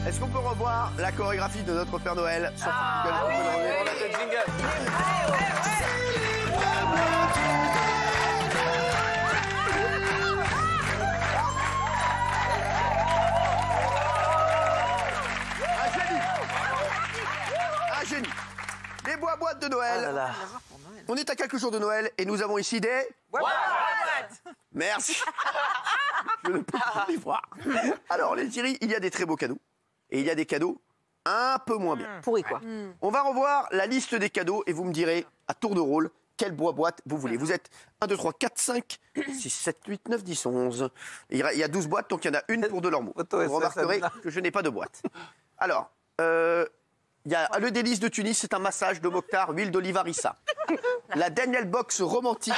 Est-ce qu'on peut revoir la chorégraphie de notre Père Noël sur Un génie. Les boîtes de Noël. On est à quelques jours de Noël et nous avons ici des... Merci. Je ne peux pas les voir. Alors, les Thierry, il y a des très beaux cadeaux. Et il y a des cadeaux un peu moins bien. Pourri, quoi. On va revoir la liste des cadeaux et vous me direz, à tour de rôle, quelle boîte vous voulez. Vous êtes 1, 2, 3, 4, 5, 6, 7, 8, 9, 10, 11. Il y a 12 boîtes, donc il y en a une pour de l'ormeau. Vous remarquerez que je n'ai pas de boîte. Alors, il y a le délice de Tunis, c'est un massage de Mokhtar, huile d'olive harissa. La Daniel Box romantique.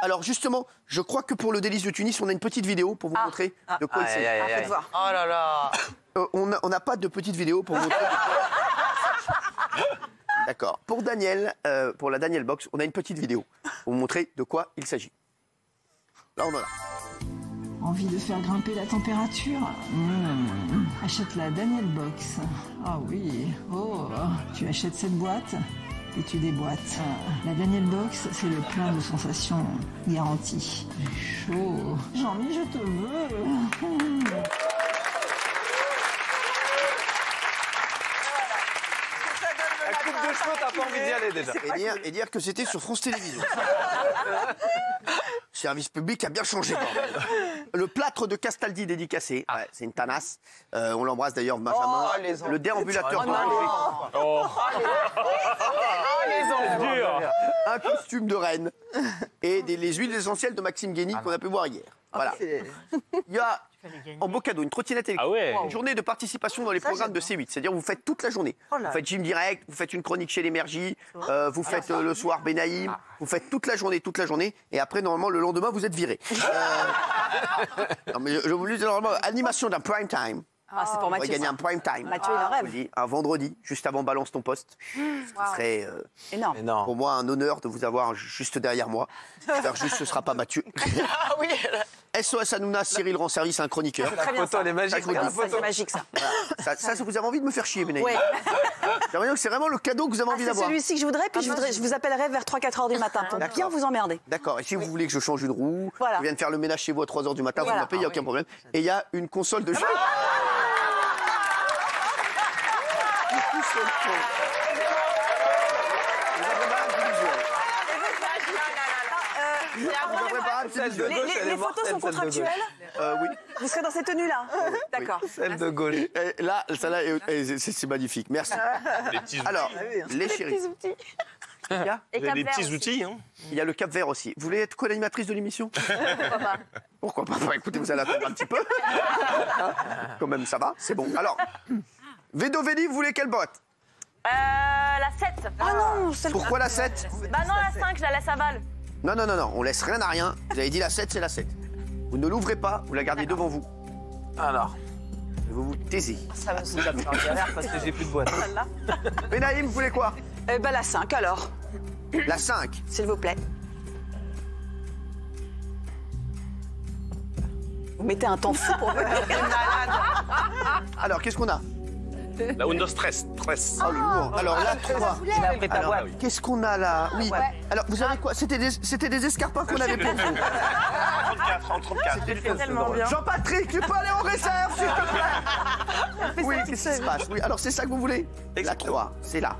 Alors justement, je crois que pour le délice de Tunis, on a une petite vidéo pour vous montrer de quoi il s'agit. Faites voir. Oh là là. On n'a pas de petite vidéo pour vous montrer. D'accord. Pour Daniel, pour la Daniel Box, on a une petite vidéo pour vous montrer de quoi il s'agit. Là, on en a. Envie de faire grimper la température? Achète la Daniel Box. Ah oui, oh, tu achètes cette boîte et tu déboîtes. La Daniel Box, c'est le plein de sensations garanties. Chaud. Jean-Mi, je te veux. La coupe de cheveux, t'as pas envie d'y aller déjà. Et dire que c'était sur France Télévisions. Service public a bien changé. Le plâtre de Castaldi dédicacé, ouais, c'est une tanasse. On l'embrasse d'ailleurs, Benjamin. Le déambulateur de un costume de reine et les huiles essentielles de Maxime Guény qu'on a pu voir hier. Voilà. Il y a en beau cadeau une trottinette électrique, une journée de participation dans les programmes de C8. C'est-à-dire vous faites toute la journée. Vous faites gym direct, vous faites une chronique chez l'Énergie, vous faites le soir Benaïm, vous faites toute la journée, et après normalement le lendemain vous êtes viré. Non mais je vous le dis normalement, animation d'un prime time. Ah, c'est pour On va Mathieu. gagner un prime time. Mathieu, il en rêve. Je vous le dis, un vendredi, juste avant Balance ton poste. Ce serait Énorme. pour moi un honneur de vous avoir juste derrière moi. J'espère juste ce sera pas Mathieu. Ah oui. SOS Hanouna, Cyril rend service à un chroniqueur. Très bien, ça. Elle est magique. Ça, C'est magique, ça. Voilà. Ça, vous avez envie de me faire chier, Benaïm. Ouais. J'ai l'impression que c'est vraiment le cadeau que vous avez envie C'est d'avoir. celui-ci que je voudrais, puis je vous appellerai vers 3-4 heures du matin pour D'accord. bien vous emmerder. D'accord. Et si vous voulez que je change une roue, Voilà. je vienne faire le ménage chez vous à 3 heures du matin, vous m'appelez, il n'y a aucun problème. Et il y a une console de jeu. Les photos sont contractuelles? Oui. Vous serez dans cette tenue-là? D'accord. Celle de gauche. Et là, celle-là, c'est magnifique. Merci. Alors, les chéris. Il y a des petits outils. Hein. Il y a le Cap Vert aussi. Vous voulez être co-animatrice de l'émission? Pourquoi pas? Bah, écoutez, vous allez attendre un petit peu. Quand même, ça va, c'est bon. Alors, Védovéli, vous voulez quelle botte? La 7. Ah non, celle Pourquoi la 7? Bah non, la 5, je la laisse à balle. Non, on laisse rien à rien. Vous avez dit la 7, c'est la 7. Vous ne l'ouvrez pas, vous la gardez devant vous. Alors. Vous vous taisez. Ça va me faire galère parce que j'ai plus de boîte. Benaïm, vous voulez quoi? Bah la 5 alors, La 5. s'il vous plaît. Vous mettez un temps fou pour venir. Alors, qu'est-ce qu'on a? La Windows 13. Oh, l'humour. Alors là, 3. Il a pris ta boîte. Qu'est-ce qu'on a là? Oui. Alors, vous savez quoi? C'était des escarpins qu'on avait pour vous. 34, en 34. C'est tellement bien. Jean-Patrick, tu peux aller en réserve, s'il te plaît? Oui, qu'est-ce qui se passe? Oui, alors c'est ça que vous voulez? La 3, c'est là.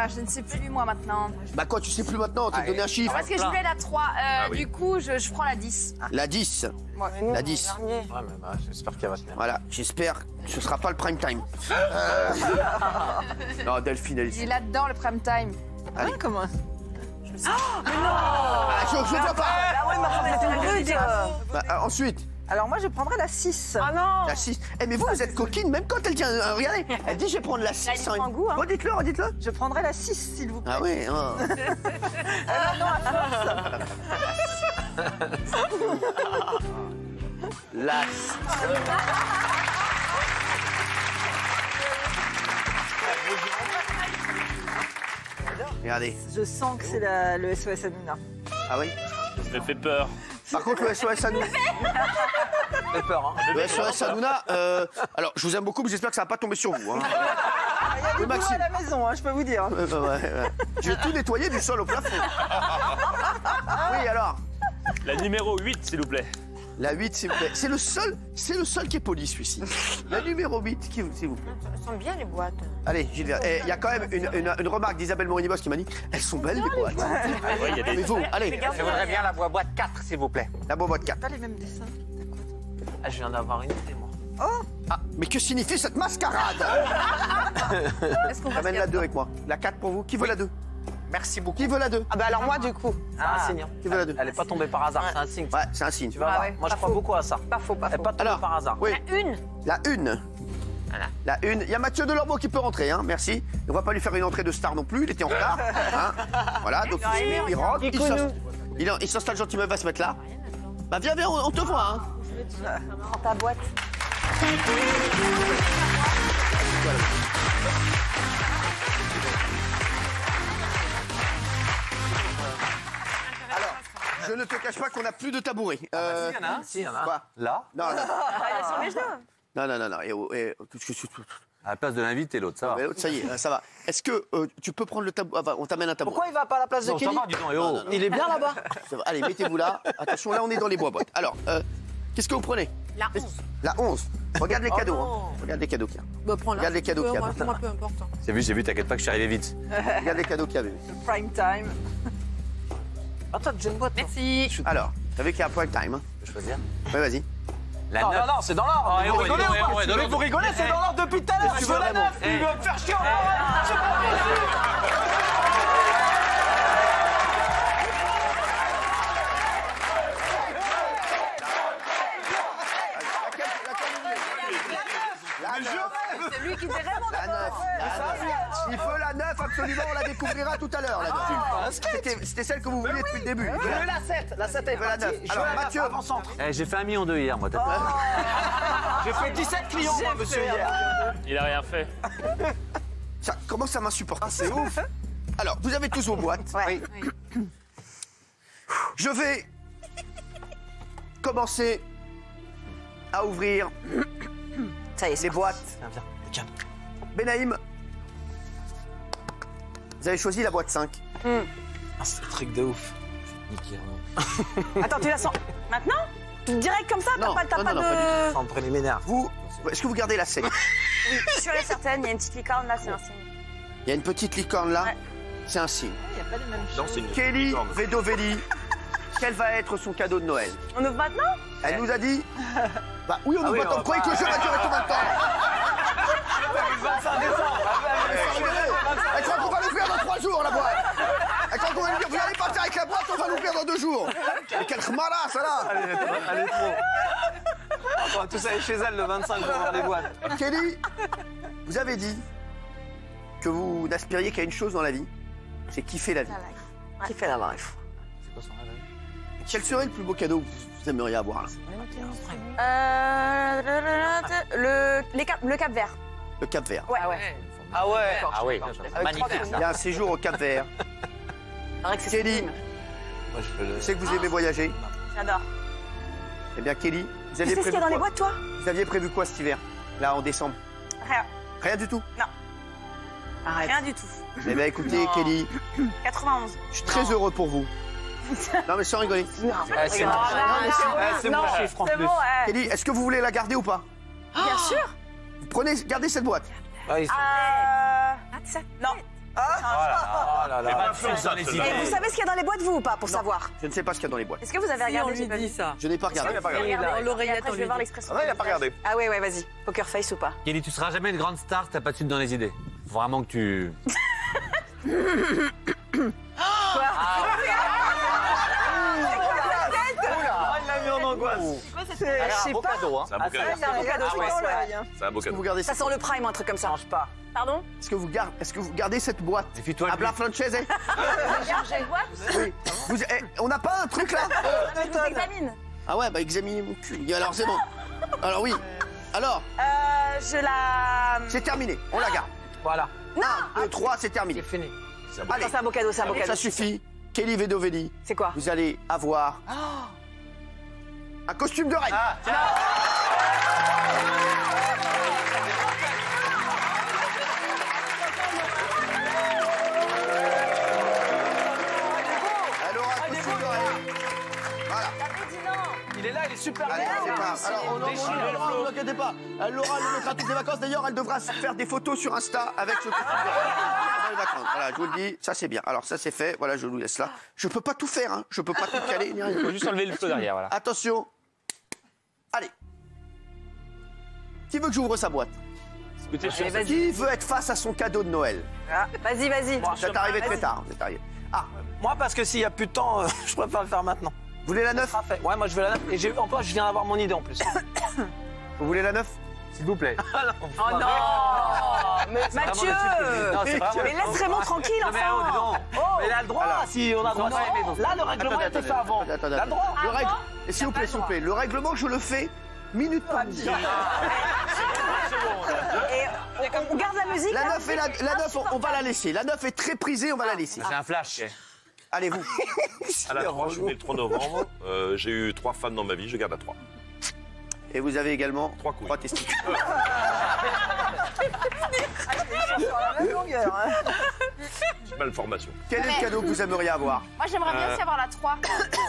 Je ne sais plus, moi, maintenant. Bah quoi, tu sais plus maintenant, on t'a donné un chiffre. Parce que je voulais la 3. oui. Du coup, je prends la 10. La 10. La 10. Ouais, mais bah, j'espère qu'elle va tenir. Voilà, j'espère que ce sera pas le prime time. Non, Delphine, elle Il est là-dedans, le prime time. Allez. Comment? Ah, je vois pas. Ah ouais, ma femme était rude. Bah, ensuite, Alors moi, je prendrais la 6. Ah non. la 6. Eh, mais vous êtes coquine, même quand elle dit, regardez, elle dit je vais prendre la 6. il prend goût, hein. Redites-le. Je prendrais la 6, s'il vous plaît. Ah oui, oh. La 6. Regardez. Je sens que c'est le SOS Hanouna. Ah oui. Ça me fait peur. Par contre, le SOS Hanouna. fait peur, hein. Ouais, SOS Hanouna, alors je vous aime beaucoup, mais j'espère que ça va pas tomber sur vous. Hein. Il y a du boulot à la maison, hein, je peux vous dire. Ouais. Je vais tout nettoyer du sol au plafond. Oui, alors. La numéro 8, s'il vous plaît. La 8, s'il vous plaît. C'est le seul qui est poli, celui-ci. La numéro 8, s'il vous plaît. Elles sont bien les boîtes. Allez, Gilles, il y a quand même une remarque d'Isabelle Morini-Boss qui m'a dit elles sont belles, les boîtes. Ah ouais, il y a des... Mais vous, allez, Je voudrais bien la boîte 4, s'il vous plaît. la boîte 4. Pas les mêmes dessins. Ah, je viens d'avoir une idée, moi. Ah, mais que signifie cette mascarade? Est-ce qu'on va Amène la 2 avec moi. La 4 pour vous. Qui veut la 2? Merci beaucoup. Qui veut la 2? Ah bah alors moi du coup. C'est un signe. Hein. Qui veut la 2? Elle est pas tombée par hasard, c'est un signe. Ouais, c'est un signe. Tu vas voir. Moi, je crois beaucoup à ça. Pas faux, pas Elle est faux. pas tombée Alors, par hasard. oui, Une. la 1. Voilà. La 1. Il y a Mathieu Delormeau qui peut rentrer, hein, merci. On va pas lui faire une entrée de star non plus, il était en retard. Hein. Voilà, donc il rentre, il s'installe gentiment, il va se mettre là. Bah viens, on te voit. Hein. Prends ta boîte. Alors, je ne te cache pas qu'on n'a plus de tabouret. Si, il y en a un. Si, il y en a un. Quoi? Là, Non, non. Elle est sur mes genoux. Non. à la place de l'invité, l'autre, ça va. Mais ça y est, ça va. Est-ce que tu peux prendre le tabouret? On t'amène un tabouret. Pourquoi il va pas à la place de Non, ça Kelly? va, dis donc, Oh, non, non. il est bien là-bas. Ça va. Allez, mettez-vous là. Attention, là, on est dans les boîtes. Alors, qu'est-ce que vous prenez? La 11. La 11. Regarde les Oh cadeaux. non. Hein. Regarde les cadeaux qu'il y a. Bah, prends-la. Regarde les cadeaux qu'il y a. Moi, peu importe. J'ai vu, t'inquiète pas que je suis arrivé vite. Regarde les cadeaux qu'il y avait. Prime time. Attends, j'ai une boîte. Merci. Alors, vous savez qu'il y a un prime time. Hein. Je peux choisir. Ouais, vas-y. La non, c'est dans l'ordre. Vous rigolez ou pas? Vous rigolez, c'est dans l'ordre depuis tout à l'heure. Tu veux la 9. Il va me faire chier. C'est lui qui dit vraiment La 9. Il faut la 9, absolument, on la découvrira tout à l'heure. C'était celle que vous vouliez depuis le début. Je veux la 7. La 7 est la 9. Alors, Mathieu, avant-centre. J'ai fait 1,2 million hier, moi. J'ai fait 17 clients, moi, monsieur, hier. Il a rien fait. ça commence à m'insupporter, c'est ouf. Alors, vous avez tous vos boîtes. Ouais. Je vais commencer à ouvrir Ça y est, les boîtes. Viens. Benaïm, vous avez choisi la boîte 5. Ah, c'est un truc de ouf. Niquer. Attends, tu la sens maintenant? Direct comme ça? Non, T'as non, pas non, de... Sans préliminaire. Vous, est-ce que vous gardez la 7? Oui, je suis certaine, il y a une petite licorne là, c'est un signe. Il y a une petite licorne là, Ouais. c'est un signe. Il n'y a pas les mêmes Non, choses. c'est une... Kelly Vedovelli, quel va être son cadeau de Noël? On ouvre maintenant? Elle nous a dit... Bah oui, on nous oui, attend. on Vous croyez que le jeu va durer combien de temps? 25 décembre. Elle croit qu'on va l'ouvrir dans 3 jours, la boîte. Elle croit qu'on va lui dire, vous allez partir avec la boîte, on va l'ouvrir dans 2 jours. Mais quelle khmara, ça là. Elle est trop. On va tous aller chez elle le 25 pour voir les boîtes. Kelly, vous avez dit que vous n'aspiriez qu'à une chose dans la vie, c'est kiffer la vie. Qui fait la life? C'est quoi son rêve? Quel serait le plus beau cadeau que vous aimeriez avoir là? Le Cap Vert. Le Cap Vert. Ouais. Ah ouais. Ah oui. Magnifique, Il y a un séjour au Cap Vert. Kelly, Moi, je peux le... je sais que vous aimez voyager. J'adore. Eh bien, Kelly, vous Tu aviez sais ce qu'il y prévu a dans les quoi? boîtes, toi? Vous aviez prévu quoi cet hiver? Là, en décembre? Rien. Rien du tout? Arrête. Rien du tout. Eh bien, écoutez, Kelly, 91. je suis très heureux pour vous. Non, mais sans rigoler. C'est mon chiffre en C'est plus. bon, ouais. Kelly, est-ce que vous voulez la garder ou pas? Bien sûr. Gardez cette boîte. Ah, ils sont... 27. Non. Oh là là. pas influence dans les Et vous savez ce qu'il y a dans les boîtes, vous, ou pas, pour savoir? Je ne sais pas ce qu'il y a dans les boîtes. Est-ce que vous avez regardé? on lui dit ça. Je n'ai pas regardé. L'oreillette, après, je vais voir l'expression. Ah, il a pas regardé. Ah ouais, vas-y. Poker face ou pas? Kelly, tu seras jamais une grande star si t'as pas de suite dans les idées. Faut vraiment que tu... Il l'a mis en angoisse. Je sais pas. cadeau, hein. C'est un beau cadeau. C'est un beau cadeau, je pense, ouais. C'est un beau Est-ce que cadeau. vous gardez Ça cette... sent le prime, un truc comme ça. Change pas. Pardon? Est-ce que vous gardez cette boîte? Méfie-toi de À lui. Bla Francese? J'ai une boîte. Oui. On n'a pas un truc là? Je vous examine. Ah ouais, bah examinez mon cul. Alors c'est bon. Alors oui. Alors, Je la... c'est terminé. On la garde. Voilà. 1, 2, 3, c'est terminé. C'est fini. Allez, Attends, c'est un beau cadeau, c'est un beau cadeau. ça suffit. Kelly Vedovelli, C'est quoi? vous allez avoir Un costume de reine. Ah, tiens. Elle aura un costume de reine. Voilà. Il est là, il est super Allez, bien. c'est pas. Alors, non, ne vous inquiétez pas. Elle l'aura, elle le mettra toutes les vacances. D'ailleurs, elle devra faire des photos sur Insta avec ce costume de reine. Dans les vacances. Voilà, je vous le dis, ça c'est bien. Alors, ça c'est fait. Voilà, je vous laisse là. Je peux pas tout faire, hein. Je peux pas tout caler. Ni rien. Il faut juste enlever le feu derrière, voilà. Attention. Allez. Qui veut que j'ouvre sa boîte? Écoutez, sur Allez, Qui veut être face à son cadeau de Noël? Ah, vas-y, vas-y. Ça t'est arrivé très tard. Vous êtes arrivé. Ah, Moi, parce que s'il n'y a plus de temps, je préfère le faire maintenant. vous voulez la 9? Ça sera fait. Ouais, moi, je veux la 9. Et en plus, je viens d'avoir mon idée en plus. Vous voulez la 9? S'il vous plaît. Oh non Mathieu Non, c'est vraiment Mais laisse Raymond tranquille, Non, mais oh, dis enfin donc. Mais il a le droit, si on a le droit. Là, le règlement a été fait avant. Il a le droit. Le règle... S'il vous plaît, s'il vous plaît. Le règlement, je le fais minute par minute. Et on garde la musique La là 9, la 9 on va la laisser. La 9 est très prisée, on va la laisser. J'ai un flash. Allez, vous. À la 3, je suis né le 3 novembre. J'ai eu 3 femmes dans ma vie, je garde la 3. Et vous avez également 3 couilles. 3 testicules. Malformation. Quel est le cadeau que vous aimeriez avoir? Moi, j'aimerais bien aussi avoir la 3.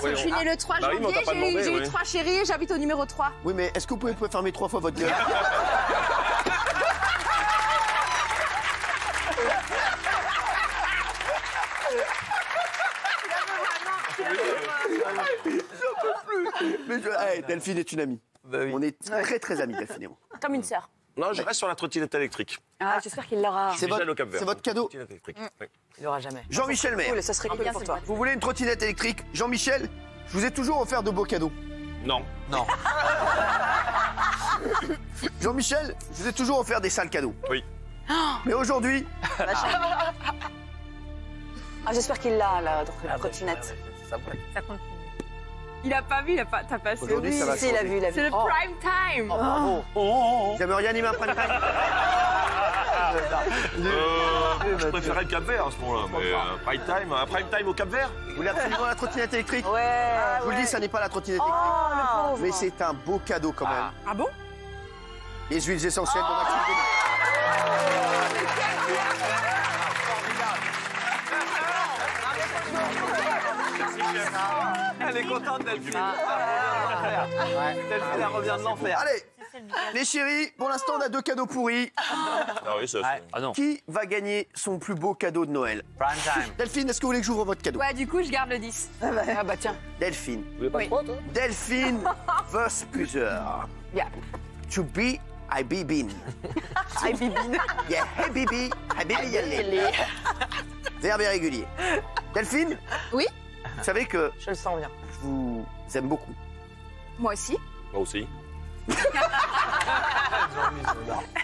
Je suis née le 3 Bah oui, mais on janvier, t'a pas demandé, j'ai eu oui. 3 chéris et j'habite au numéro 3. Oui, mais est-ce que vous pouvez fermer 3 fois votre gueule? Mais hey, Delphine est une amie. Bah oui. On est très très amis, Delphine et moi. Comme une sœur. Non, je reste sur la trottinette électrique. Ah, j'espère qu'il l'aura. C'est Michel votre, au Cap-Vert. c'est votre cadeau. Trottinette électrique. Oui. Il l'aura jamais. Jean-Michel Maire. Cool, ça serait cool pour toi. Vous voulez une trottinette électrique? Jean-Michel, je vous ai toujours offert de beaux cadeaux. Non. Non. Jean-Michel, je vous ai toujours offert des sales cadeaux. Oui. Mais aujourd'hui, Ah, j'espère qu'il l'a, la trottinette. Ça pourrait. Il a pas vu, t'as pas aujourd'hui ça va Si, il a changer. vu, il a C'est vu. le prime time. Vous aimeriez animer un prime time? Je préférais le Cap-Vert à ce moment-là. Mais un prime time au Cap-Vert? Vous voulez absolument la trottinette électrique? Ouais. Je vous le dis, ça n'est pas la trottinette électrique. Oh, le pauvre. Mais c'est un beau cadeau quand même. Ah bon? Les huiles essentielles de Maxime Denis. Elle est contente, Delphine. Delphine, elle revient de l'enfer. Allez, les chéris, pour l'instant on a 2 cadeaux pourris. Ah oui, ça. Ah non. Qui va gagner son plus beau cadeau de Noël? Prime time. Delphine, est-ce que vous voulez que j'ouvre votre cadeau? Ouais, du coup, je garde le 10. Ah bah tiens. Delphine. Vous voulez pas Oui. de 3, toi? Delphine veut plusieurs. Yeah. To be, I be been. Aïe, bibine. Yeah, hey baby, hey baby, yallé. Verbe irrégulier. Delphine? Oui? Vous savez que Je le sens bien. je vous aime beaucoup. Moi aussi. Moi aussi.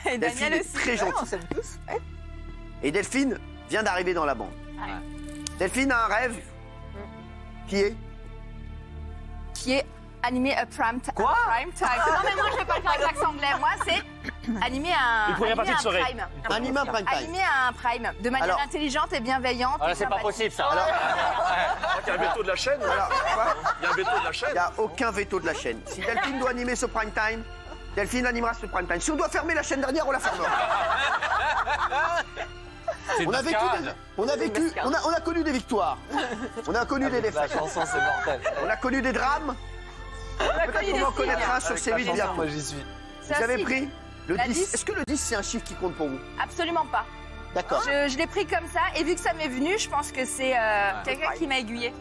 Et Delphine Daniel est aussi. très gentille. Et Delphine vient d'arriver dans la bande. Delphine a un rêve qui est Qui est animé a prime time. Quoi? Prime time. Non, mais moi, je vais pas le faire avec l'accent anglais. Moi, c'est animer un. Une première animer partie de un soirée. prime. animé un prime time. Animer un prime de manière Alors- intelligente et bienveillante. Ah là, et c'est pas sympathique. possible, ça. Alors, Il y a un veto de la chaîne. alors, quoi? Il y a un veto de la Il chaîne. n'y a aucun veto de la chaîne. Si Delphine doit animer ce prime time, Delphine animera ce prime time. Si on doit fermer la chaîne dernière, on la fermera. C'est On a une vécu, mascarade. on a connu des victoires. On a connu des La défaites. chanson, c'est mortel. On a connu des drames. Peut-être qu'on va en connaître un sur ces 8 bientôt. Moi, j'y suis. Ça, Vous avez si. pris le La 10. 10. Est-ce que le 10, c'est un chiffre qui compte pour vous? Absolument pas. D'accord. Je l'ai pris comme ça et vu que ça m'est venu, je pense que c'est quelqu'un qui m'a aiguillé.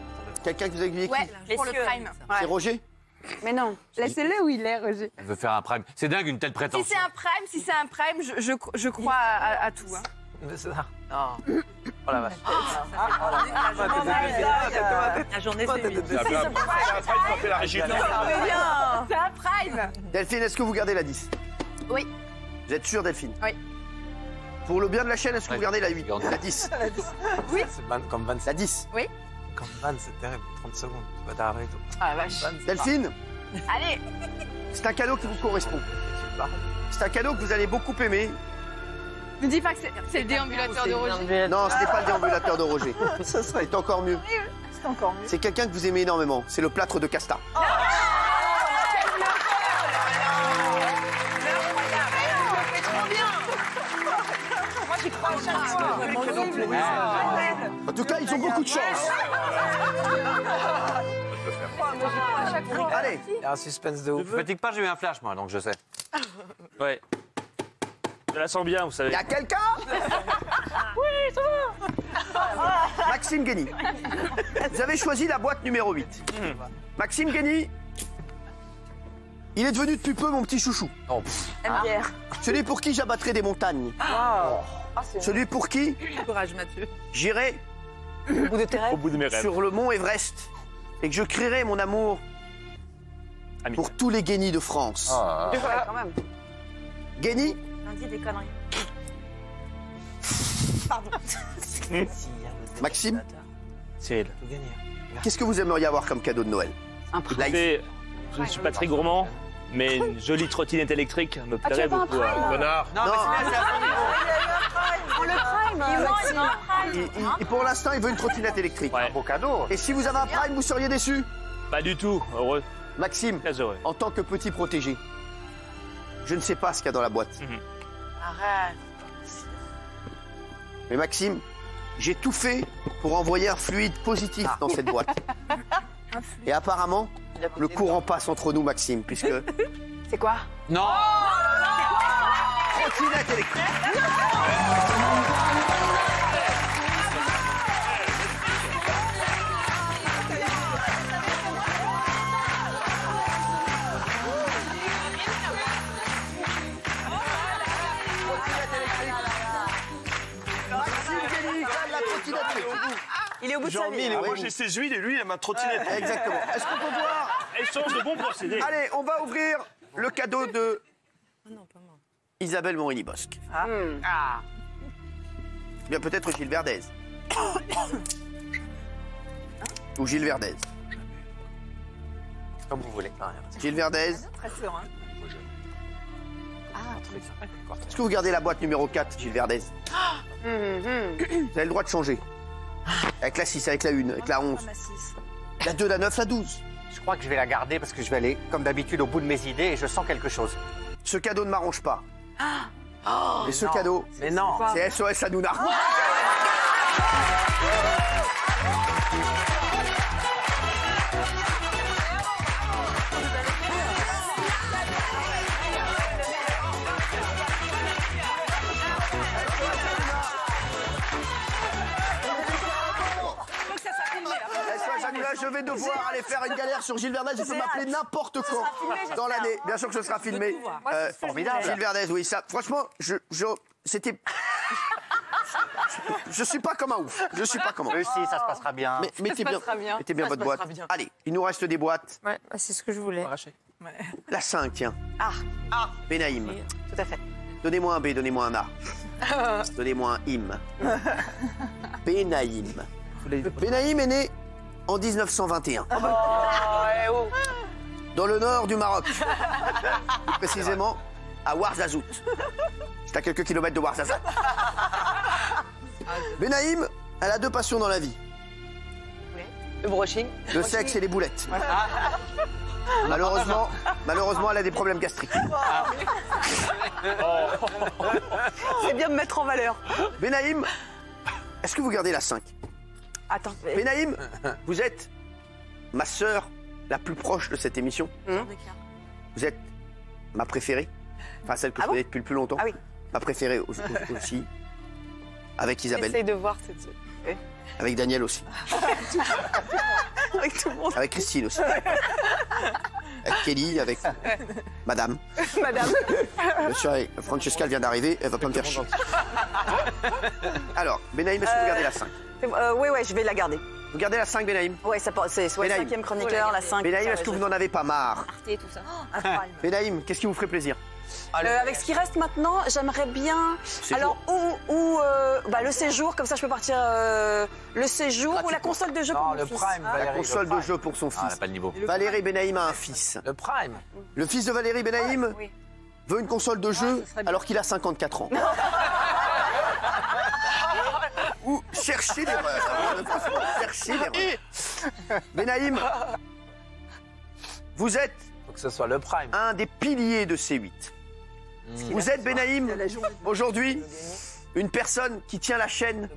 Quelqu'un qui vous a aiguillé qui? Ouais, pour le Messieurs. prime. C'est Roger? Mais non. Laissez-le où il est, Roger. Elle veut faire un prime. C'est dingue, une telle Si prétention. c'est un prime, je crois à tout. Hein. Mais c'est ça. Non. Oh la vache. La journée, c'est vite. C'est un peu après qu'on fait la régie. C'est un prime. Delphine, est-ce que vous gardez la 10? Oui. Vous êtes sûre, Delphine? Oui. Pour le bien de la chaîne, est-ce que vous Ouais. gardez la 8? Garde. La 10? C'est comme 27. La 10? Comme 20, c'est terrible. 30 secondes. Tu vas t'arrêter. Ah la vache. Delphine, Allez, c'est un cadeau qui vous correspond. C'est un cadeau que vous allez beaucoup aimer. ne dis pas que c'est le déambulateur de Roger. Non, ce n'est pas le déambulateur de Roger. Ça serait. C'est encore mieux. C'est encore mieux. C'est quelqu'un que vous aimez énormément. C'est le plâtre de Casta. j'y crois à chaque fois. En tout cas, ils ont beaucoup de chance. Allez, Il y a un suspense de ouf. Je fatigue pas, j'ai eu un flash, moi, donc je sais. Ouais. Je la sens bien, vous savez. il y a quelqu'un? Oui, ça va. Maxime Guény. Vous avez choisi la boîte numéro 8. Maxime Guény, il est devenu depuis peu mon petit chouchou. Oh, MDR. Celui pour qui j'abattrai des montagnes. Celui pour qui Courage, Mathieu. j'irai Au bout de tes rêves. Au bout de mes rêves. sur le mont Everest et que je crierai mon amour Ami. pour tous les Guénis de France. Ah. Quand même. Guény, Lundi, des conneries. Maxime, Cyril. qu'est-ce que vous aimeriez avoir comme cadeau de Noël? Là, Écoutez, je ne suis pas très gourmand, mais une jolie trottinette électrique me plairait beaucoup. Connard. Non, mais c'est à ton niveau. Pour le prime, et pour l'instant, il veut une trottinette électrique. Ouais. Beau cadeau. Et si vous avez un prime, vous seriez déçu? Pas du tout, heureux, Maxime, très heureux. en tant que petit protégé, je ne sais pas ce qu'il y a dans la boîte. Arrête. Mais Maxime, j'ai tout fait pour envoyer un fluide positif dans cette boîte. Et apparemment, le courant passe entre nous, Maxime, puisque... C'est quoi? Non. Trottinette électrique. Il est au bout de sa vie. Moi j'ai ses huiles et lui il a ma trottinette. Exactement. Est-ce qu'on peut voir? Échange de bons procédés. Allez, on va ouvrir le cadeau de Isabelle Morini-Bosque. Bien peut-être Gilles Verdez. Ou Gilles Verdez. Comme vous voulez. Gilles Verdez. Très serein. Est-ce que vous gardez la boîte numéro 4, Gilles Verdez? Vous avez le droit de changer. Avec la 6, avec la 1, avec la 11. La 2, la 9, la 12. Je crois que je vais la garder parce que je vais aller, comme d'habitude, au bout de mes idées et je sens quelque chose. Ce cadeau ne m'arrange pas. Et ce cadeau, Mais non. c'est SOS Hanouna. SOS Hanouna, je vais devoir aller faire une galère sur Gilles Verdez. Je peux m'appeler n'importe quand dans l'année. Bien sûr que ce sera filmé. Formidable. Gilles Verdez, oui, ça. Franchement, c'était. Je suis pas comme un ouf. Je suis pas comme un ouf. Oui, si, ça se passera bien. Mais mettez bien, mettez bien votre boîte. Allez, il nous reste des boîtes. Ouais, c'est ce que je voulais. La 5, tiens. Benaïm. Tout à fait. Donnez-moi un B, donnez-moi un A. Donnez-moi un IM. Benaïm. Benaïm est né en 1921. Dans le nord du Maroc. Plus précisément, à Ouarzazate. C'est à quelques kilomètres de Ouarzazate. Benaïm, elle a deux passions dans la vie. Le brushing. Le sexe et les boulettes. Malheureusement, elle a des problèmes gastriques. C'est bien de mettre en valeur. Benaïm, est-ce que vous gardez la 5? Attends. Benaïm, vous êtes ma sœur la plus proche de cette émission. Vous êtes ma préférée. Enfin, celle que je connais depuis le plus longtemps. Ah oui. Ma préférée aussi. Avec Isabelle. Essaye de voir cette... Avec Daniel aussi. Avec tout le monde. Avec Christine aussi. Avec Kelly, avec Madame. Madame. Bien sûr, Francesca elle vient d'arriver, elle va pas me faire chier. Alors, Benaïm, est-ce que vous gardez la 5? Oui, je vais la garder. Vous gardez la 5 Benaïm? Ouais, c'est soit le Benaïm. 5e chroniqueur, la 5. Benaïm, est-ce que vous n'en avez pas marre? Arte, tout ça. Benaïm, qu'est-ce qui vous ferait plaisir? Avec ce qui reste maintenant, j'aimerais bien. Séjour. Alors, le séjour, comme ça je peux partir. Le séjour ou la console de jeu pour Non, mon le fils. Prime, La Valérie. console le de Prime. jeu pour son Ah, elle fils. a pas de niveau. Valérie Benaïm a un fils. Le Prime. Le fils de Valérie Benaïm Oui. veut une console de jeu ça serait bien. alors qu'il a 54 ans. Ou cherchez l'erreur. Cherchez l'erreur. Benaïm, vous êtes Faut que ce soit le Prime. un des piliers de C8. Vous êtes, Benaïm, aujourd'hui, une personne qui tient la chaîne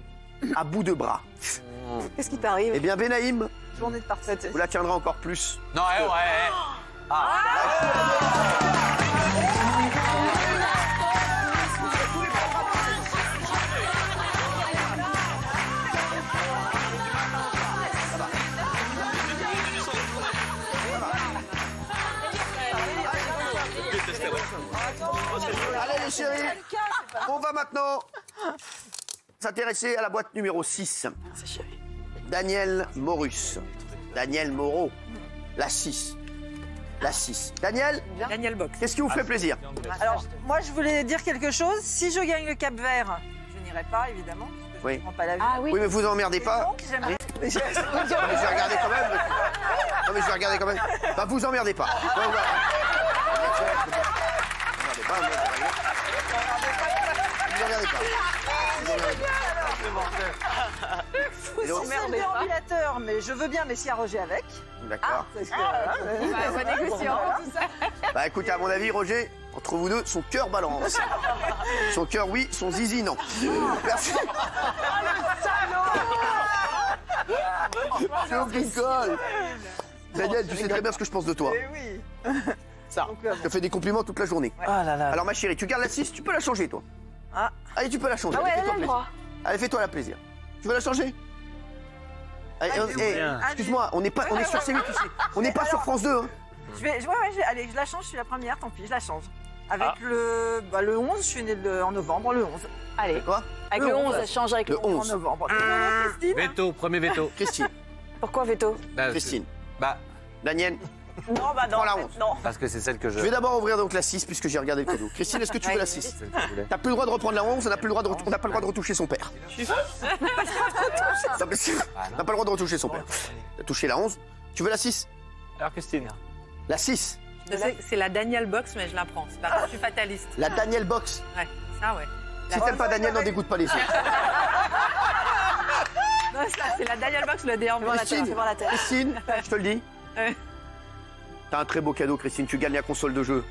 à bout de bras. Qu'est-ce qui t'arrive? Eh bien, Benaïm, Journée de parfaite. vous la tiendrez encore plus. Non, ouais. Allez les chéris, on va maintenant s'intéresser à la boîte numéro 6. Daniel Morus. Daniel Moreau. La 6. La 6. Daniel, Daniel Box. qu'est-ce qui vous fait plaisir? Alors, moi, je voulais dire quelque chose. Si je gagne le Cap Vert, je n'irai pas, évidemment, parce que Oui. je ne prends pas l'avion. Ah oui. Oui, mais vous emmerdez pas. Donc, j'aimerais... Non, mais je vais regarder quand même. Non, mais je vais regarder quand même. Bah, vous emmerdez pas. Ouais, ouais. Vous emmerdez pas, moi, je vais regarder. Vous emmerdez pas. Et donc- C'est un déambulateur, mais je veux bien Messi à Roger avec. D'accord. Parce que, Bon négociant. Bah écoutez, à mon avis, Roger, entre vous deux, son cœur balance. Son cœur, oui, son zizi, non. Merci. Je rigole. Daniel, tu sais très bien ce que je pense de toi. oui. Ça, je te fais des compliments toute la journée. Ah là là. Alors ma chérie, tu gardes la 6, tu peux la changer, toi. Ah. Allez, tu peux la changer. Ah ouais, Allez, elle a fais-toi le plaisir. droit. Allez, fais-toi la plaisir. Tu veux la changer? Allez, bien. excuse-moi, on est sur C8 ici. On n'est pas sur France 2. Hein. Allez, je la change, je suis la première, tant pis, je la change. Avec le 11, je suis née en novembre, le 11. Allez. Quoi? Avec le 11, elle change avec Le le 11. 11. En novembre. Christine. Veto, premier veto. Christine. Pourquoi veto? Christine. Bah, Daniel. Non, bah non. Prends la en fait, 11. non. parce que c'est celle que je. Je vais d'abord ouvrir donc la 6 puisque j'ai regardé le cadeau. Christine, est-ce que tu veux la 6? Celle que je voulais. T'as plus le droit de reprendre la 11, on n'a pas le droit de retoucher son père. Non, mais on n'a pas le droit de retoucher son père. T'as touché la 11. Tu veux la 6? Alors, Christine. La 6. C'est la Daniel Box, mais je la prends. C'est pas grave, je suis fataliste. La Daniel Box. Ouais, ça, ouais. Si t'aimes pas Daniel, n'en dégoûte pas les autres. Non, ça, c'est la Daniel Box, le déambulateur. Christine, fais voir la tête. Christine, je te le dis. Ouais. T'as un très beau cadeau, Christine. Tu gagnes la console de jeu.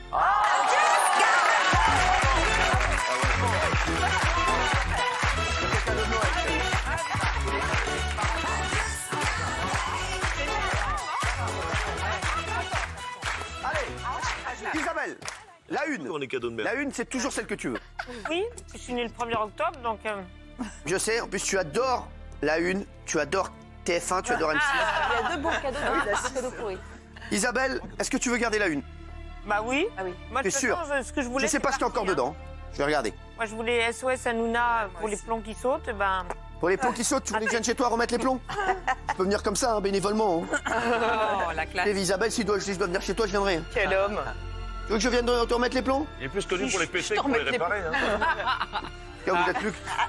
Allez, Isabelle, la une. On est cadeaux de merde. La une, c'est toujours celle que tu veux. Oui, je suis née le 1er octobre, donc... Je sais, en plus tu adores la une, tu adores TF1, tu adores M6. Il y a deux bons cadeaux, deux cadeaux pourris. Isabelle, est-ce que tu veux garder la une? Bah oui. Ah oui. Moi, de T'es toute sûr? façon, ce que je voulais... Je sais pas ce qu'il y a encore dedans. Je vais regarder. Moi, je voulais SOS Hanouna pour les plombs qui sautent, ben... Pour les plombs qui sautent, tu voulais que je vienne chez toi remettre les plombs? Tu peux venir comme ça, hein, bénévolement. Hein. Oh, la classe. Et Isabelle, si je dois venir chez toi, je viendrai. Hein. Quel homme. Tu veux que je vienne te remettre les plombs? Il est plus connu pour les PC que pour les réparer. Hein. Car vous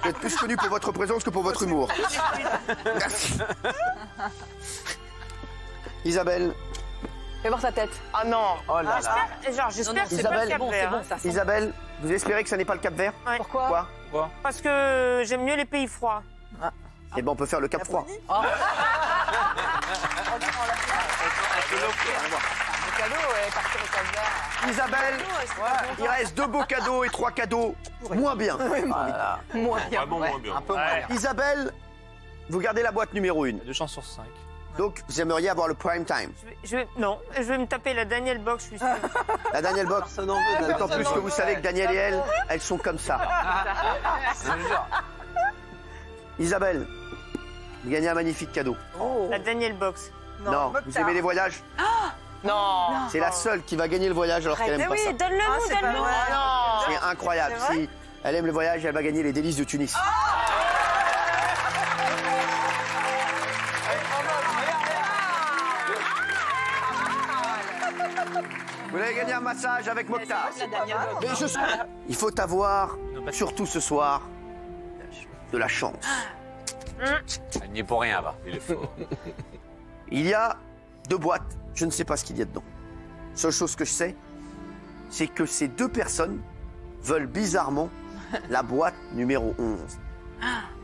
êtes plus connu pour votre présence que pour votre humour. Merci. Isabelle, Fais voir sa tête. Ah non. Oh là là. J'espère que c'est pas le Isabelle, Cap Vert. bon, ça. Isabelle, vous espérez que ça n'est pas le Cap Vert? Ouais. Pourquoi? Quoi? Parce que j'aime mieux les pays froids. Eh ben, on peut faire le Cap Froid. Le cadeau, partir au Cap Vert. Isabelle, il reste 2 beaux cadeaux et 3 cadeaux moins bien. Moins bien. Vraiment moins bien. Un peu moins bien. Isabelle, vous gardez la boîte numéro 1. 2 chances sur 5. Donc, vous aimeriez avoir le prime time. Non, je vais me taper la Daniel Box, je suis sûre. La Daniel Box. Personne n'en veut. D'autant plus que vous savez que Daniel et elle, elles sont comme ça. Je te jure. Isabelle, vous gagnez un magnifique cadeau. La Daniel Box. Non, vous aimez les voyages? Non. C'est la seule qui va gagner le voyage alors qu'elle aime pas ça. Oui, donne-le nous, c'est pas donne-le. vrai. Non. C'est incroyable. C'est vrai Si elle aime le voyage, elle va gagner les délices de Tunis. Vous allez gagner un massage avec Mokhtar. Mais il faut avoir, surtout ce soir, de la chance. Elle n'y est pour rien, va. Il est fort. Il y a 2 boîtes, je ne sais pas ce qu'il y a dedans. Seule chose que je sais, c'est que ces 2 personnes veulent bizarrement la boîte numéro 11.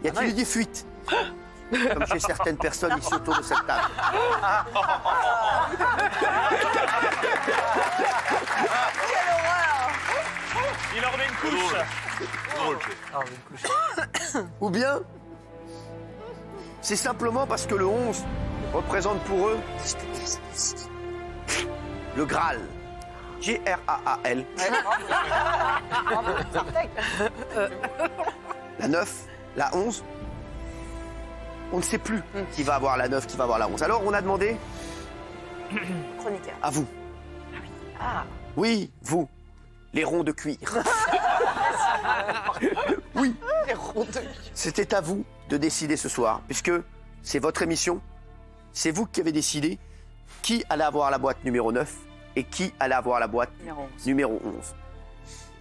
Y a-t-il eu des fuites? Comme chez certaines personnes ici autour de cette table. Il en remet une couche. Drôle. Ou bien, c'est simplement parce que le 11 représente pour eux le Graal. G-R-A-A-L. La 9, la 11. On ne sait plus qui va avoir la 9, qui va avoir la 11. Alors, on a demandé Chroniqueur. à vous. Oui, vous, les ronds de cuir. Oui, c'était à vous de décider ce soir, puisque c'est votre émission. C'est vous qui avez décidé qui allait avoir la boîte numéro 9 et qui allait avoir la boîte numéro 11.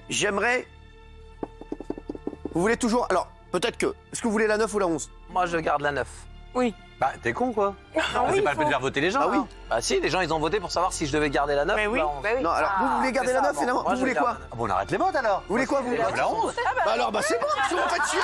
J'aimerais... Vous voulez toujours... Alors, peut-être que... Est-ce que vous voulez la 9 ou la 11? Moi, je garde la 9. Oui. Bah, t'es con, quoi. oui, C'est pas le fait de faire voter les gens. Ah oui. hein. Bah si, les gens, ils ont voté pour savoir si je devais garder la 9 Mais ou oui. la 11. Bah oui. Non, alors, vous voulez garder la 9 finalement? Moi, Vous je voulez garde quoi? la 9. Ah bon, on arrête les votes, alors. Vous voulez quoi, vous? La 11. Bah alors, bah c'est bon, si vous faites chier.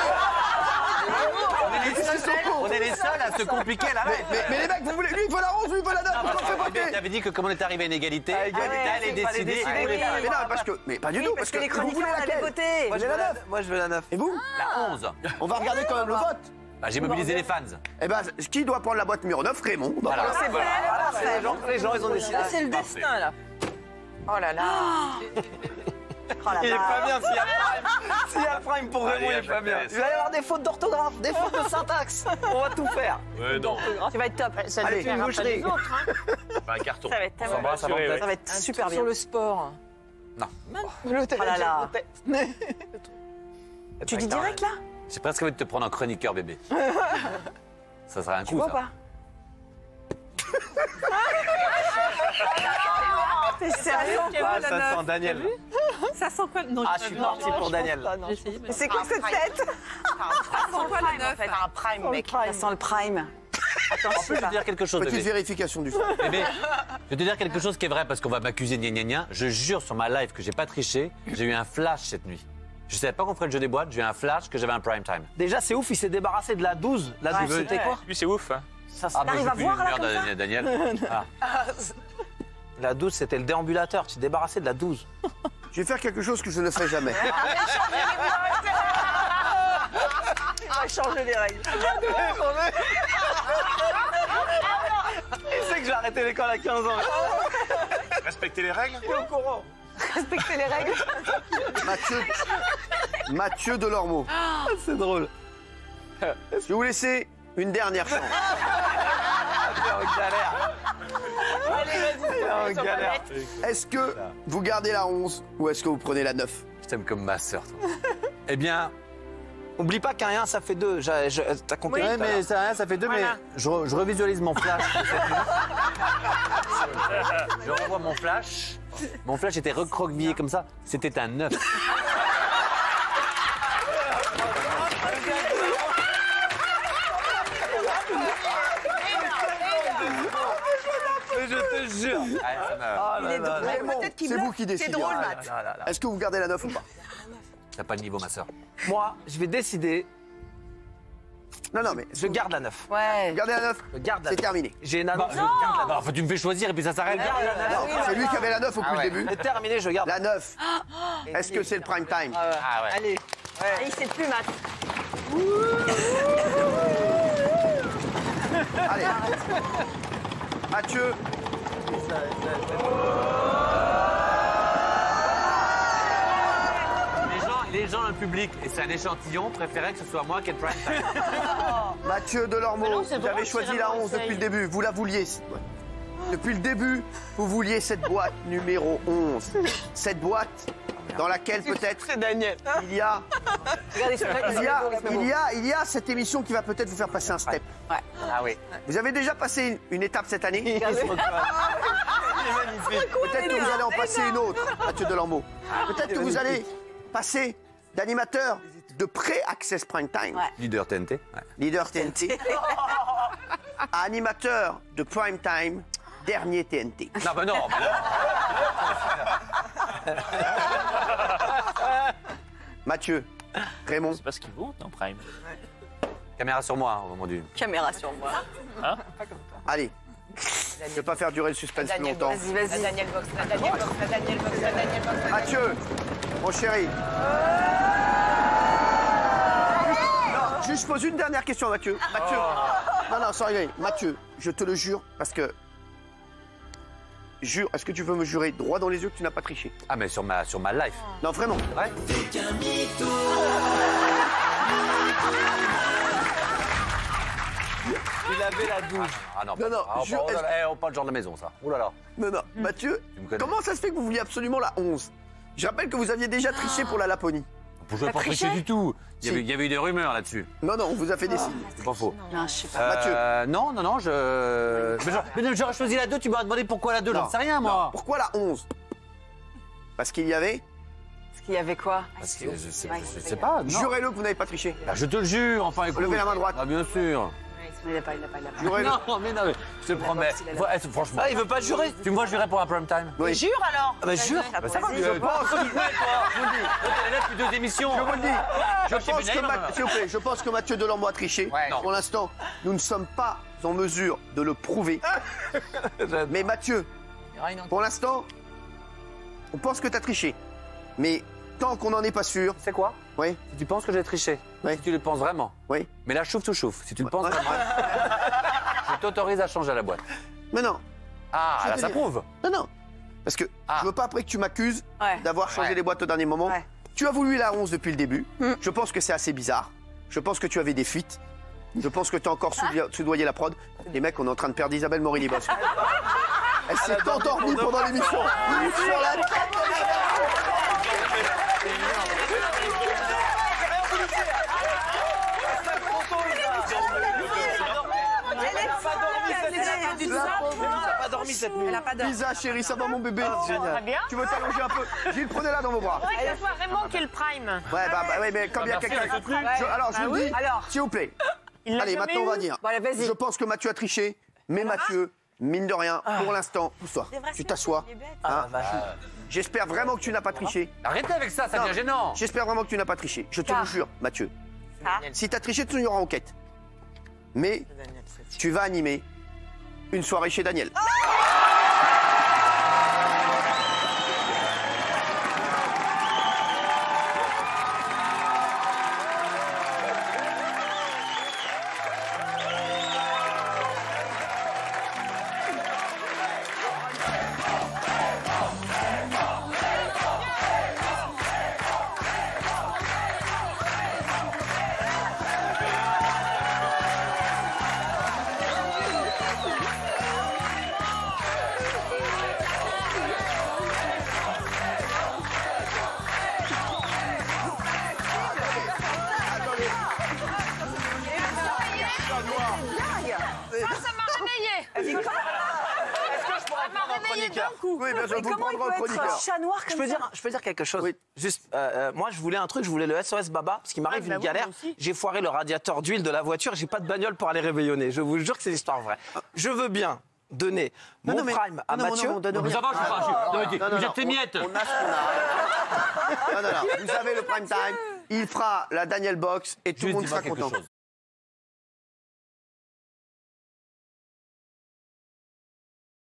On est les seuls à se compliquer, là. Mais les mecs, vous voulez... Lui, il veut la 11, lui, il veut la 9, pourquoi on fait voter? T'avais dit que comme on est arrivé à une égalité, égalité, t'allais décider. Mais non, parce que... Mais pas du tout, parce que... les vous voulez chroniqueurs allaient laquelle? voter. Moi, je veux la 9. Moi, je veux la 9. Et vous? La 11. On va regarder quand même le vote. Bah, j'ai mobilisé les fans. Eh ben, qui doit prendre la boîte numéro 9? Raymond. Bah, Voilà. C'est vrai. Les gens, ils ont décidé. C'est le destin, là. Oh là là. Oh la Il est vache. pas bien, s'il y a Prime pour Raymond, il est pas bien. Il va y avoir des fautes d'orthographe, des fautes de syntaxe. On va tout faire. Ouais, non. Tu vas être top. Ça Allez, différera une pas des boucherie. autres. Hein. Pas un carton. Ça va être On tellement s'embrasse avant peut-être. Ça va être super bien. Sur le sport. Non. Oh là là. Tu dis direct là? J'ai presque envie de te prendre en chroniqueur, bébé. Ça serait un Tu coup, vois ça. pas? T'es sérieux? Ah, ça sent Daniel. Ça sent quoi? Non, Ah, je suis parti pour Daniel. J'ai essayé, mais C'est quoi cette tête? ça sent quoi la 9? Un prime, mec. Ça sent le prime. Attends, En plus, je vais te dire quelque chose, Petite bébé. vérification du son. Bébé, je vais te dire quelque chose qui est vrai parce qu'on va m'accuser de gna gna gna. Je jure sur ma live que j'ai pas triché. J'ai eu un flash cette nuit. Je savais pas qu'on ferait le jeu des boîtes. J'ai eu un flash que j'avais un prime time. Déjà, c'est ouf. Il s'est débarrassé de la 12. La 12, c'était quoi? Lui, c'est ouf. Hein. T'arrives à voir là comme ça? Daniel. Ah. La 12, c'était le déambulateur. Tu t'es débarrassé de la 12. Je vais faire quelque chose que je ne fais jamais. On va changer les règles. Il sait que j'ai arrêté l'école à 15 ans. Respectez les règles. Respectez les règles. Mathieu Delormeau. C'est drôle. Je vais vous laisser une dernière chance. En galère. Est-ce que vous gardez la 11 ou est-ce que vous prenez la 9? Je t'aime comme ma sœur, toi. Eh bien, oublie pas qu'un 1, ça fait 2. T'as compris? Oui. Ouais, mais ça fait 2, Voilà. mais je revisualise mon flash. Je revois mon flash. Mon flash était recroquevillé comme ça. C'était un 9. Mais je te jure. Raymond, c'est vous qui décidez. drôle, Matt. Est-ce que vous gardez la 9 ou pas? T'as pas de niveau, ma sœur. Moi, je vais décider. Non, non, mais Je garde la 9. Ouais. vous gardez la 9. Je garde la C'est 9. terminé. J'ai une annonce. Non, tu me fais choisir et puis ça s'arrête. Non, c'est lui qui avait la 9 depuis le début. C'est terminé, je garde. La 9. Est-ce que c'est le prime time? Ah ouais. Allez. Il sait plus, Matt. Allez. Mathieu. Les gens, le public, et c'est un échantillon, préféraient que ce soit moi qui ai le prime time. Mathieu Delormeau, non, c'est vous drôle, avez choisi c'est la vraiment 11 depuis le essaye. début. Vous la vouliez, cette boîte. Depuis le début, vous vouliez cette boîte numéro 11. Cette boîte dans laquelle peut-être C'est Daniel. il y a, Regardez, c'est vrai. il y a cette émission qui va peut-être vous faire passer un step. Ah oui. Vous avez déjà passé une étape cette année. Peut-être que vous allez en passer une autre, Mathieu Delormeau. Peut-être que vous allez passer d'animateur de pré-access prime time, Leader TNT. Ouais. leader TNT, à animateur de prime time, dernier TNT. Non, bah non, mais non. Mathieu, Raymond, C'est parce qu'il vaut dans Prime. Caméra sur moi, au moment du. Caméra sur moi. allez. Je ne vais pas faire durer le suspense plus longtemps. Vas-y, vas-y. Daniel Box, la Daniel Box, la Daniel Box, la Daniel Box. Mathieu, mon chéri, juste je pose une dernière question à Mathieu. Mathieu. Non, sans rigoler. Mathieu, je te le jure, parce que. Jure, est-ce que tu veux me jurer droit dans les yeux que tu n'as pas triché? Ah, mais sur ma life. Non, vraiment. Ouais. Il avait la douche. Ah non, Non, on parle genre de la maison, ça. Ouh là là. Non, Mathieu, comment ça se fait que vous vouliez absolument la 11? Je rappelle que vous aviez déjà triché pour la Laponie. Je ne pas tricher du tout. Il y avait eu des rumeurs là-dessus. Non, on vous a fait des signes. C'est pas faux. Non, je sais pas. Mathieu. Non, Mais j'aurais choisi la 2, tu m'aurais demandé pourquoi la 2, j'en sais rien, moi. Non. Pourquoi la 11? Parce qu'il y avait. Parce qu'il y avait quoi? Parce que je sais pas. Jurez-le que vous n'avez pas triché. Bah, je te le jure, enfin, écoute. Levez la main droite. Ah, bien sûr. Il n'a pas. Jurez-le. Non, mais je te le promets. Franchement. Ah, il veut pas jurer. Tu me vois jurer pour un prime time? Oui. Jure alors. Ah bah jure. Bah, ça va, Je pense. Je vous le dis. Elle est là depuis 2 émissions. Je vous le dis. S'il vous plaît, Je pense que Mathieu Delormeau a triché. Ouais. Pour l'instant, nous ne sommes pas en mesure de le prouver. Mais Mathieu, pour l'instant, on pense que tu as triché. Mais tant qu'on n'en est pas sûr. C'est quoi? Oui. Si tu penses que j'ai triché, si tu le penses vraiment. Oui. Mais là, chouffe tout chouffe. Si tu le penses vraiment, je t'autorise à changer la boîte. Mais non. Ah, là, ça prouve. Non. Parce que je veux pas après que tu m'accuses d'avoir changé Ouais. les boîtes au dernier moment. Ouais. Tu as voulu la 11 depuis le début. Je pense que c'est assez bizarre. Je pense que tu avais des fuites. Je pense que tu as encore soudoyé la prod. Les mecs, on est en train de perdre Isabelle Morini-Bosque. Elle s'est endormie pendant l'émission. Sur la Elle n'a pas dormi cette nuit. Elle a pas dormi. Lisa, chérie, ça va mon bébé? Très bien. Tu veux t'allonger un peu? Gilles, prenez-la dans vos bras. C'est vrai que ce soit Raymond qui est le prime. Ouais, mais comme il y a quelqu'un. Alors, je vous le dis, s'il vous plaît. Il l'a Allez, jamais maintenant, on va eu. dire. Bon, allez, vas-y. Je pense que Mathieu a triché, mais Mathieu, mine de rien, pour l'instant, pousse-toi. Tu t'assois. Hein. J'espère vraiment que tu n'as pas triché. Arrêtez avec ça, ça devient gênant. J'espère vraiment que tu n'as pas triché. Je te le jure, Mathieu. Si tu as triché, tu iras en enquête. Mais tu vas animer une soirée chez Daniel. Ça m'a réveillé. Ça m'a réveillé d'un coup. Oui, bien sûr, vous Comment il prendrez un peut être chroniqueur. chat noir comme ça? Je peux dire quelque chose. Oui. Juste, moi, je voulais un truc, je voulais le SOS Baba, parce qu'il m'arrive bah une oui, galère. moi aussi. J'ai foiré le radiateur d'huile de la voiture, j'ai pas de bagnole pour aller réveillonner. Je vous jure que c'est l'histoire vraie. Je veux bien donner mon prime à Mathieu. on donne rien. Ça va, je suis pas. Vous êtes tes miettes. On a ce qu'on a. Non. Vous avez le prime time. Il fera la Daniel Box et tout le monde sera content.